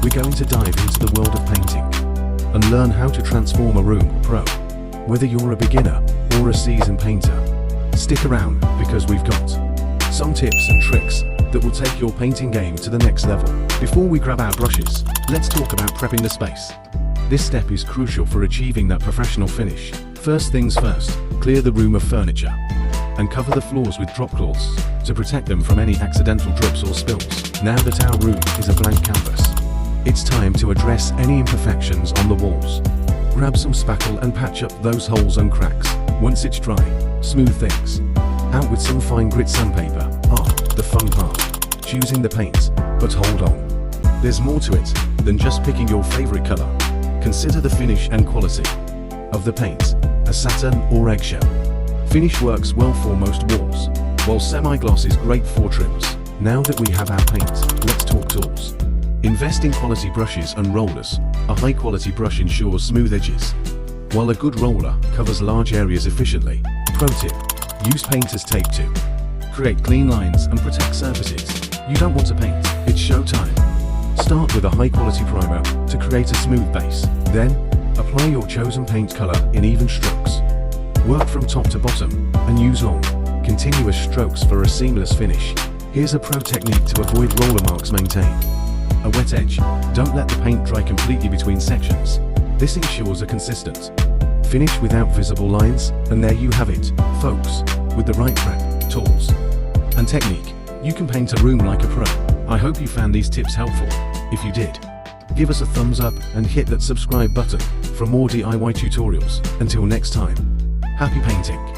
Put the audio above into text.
we're going to dive into the world of painting and learn how to transform a room pro. Whether you're a beginner or a seasoned painter, stick around because we've got some tips and tricks that will take your painting game to the next level. Before we grab our brushes, let's talk about prepping the space. This step is crucial for achieving that professional finish. First things first, clear the room of furniture and cover the floors with drop cloths to protect them from any accidental drips or spills. Now that our room is a blank canvas, it's time to address any imperfections on the walls. Grab some spackle and patch up those holes and cracks. Once it's dry, smooth things out with some fine grit sandpaper. The fun part, choosing the paint. But hold on, there's more to it than just picking your favorite color. Consider the finish and quality of the paint. A satin or eggshell finish works well for most walls, while semi-gloss is great for trims. Now that we have our paint, let's talk tools. Invest in quality brushes and rollers. A high-quality brush ensures smooth edges, while a good roller covers large areas efficiently. Pro tip, use painter's tape to create clean lines and protect surfaces. You don't want to paint, it's showtime. Start with a high-quality primer to create a smooth base. Then, apply your chosen paint color in even strokes. Work from top to bottom and use long, continuous strokes for a seamless finish. Here's a pro technique to avoid roller marks. Maintain a wet edge. Don't let the paint dry completely between sections. This ensures a consistent finish without visible lines. And there you have it, folks. With the right prep, tools, and technique, you can paint a room like a pro. I hope you found these tips helpful. If you did, give us a thumbs up and hit that subscribe button for more DIY tutorials. Until next time, happy painting!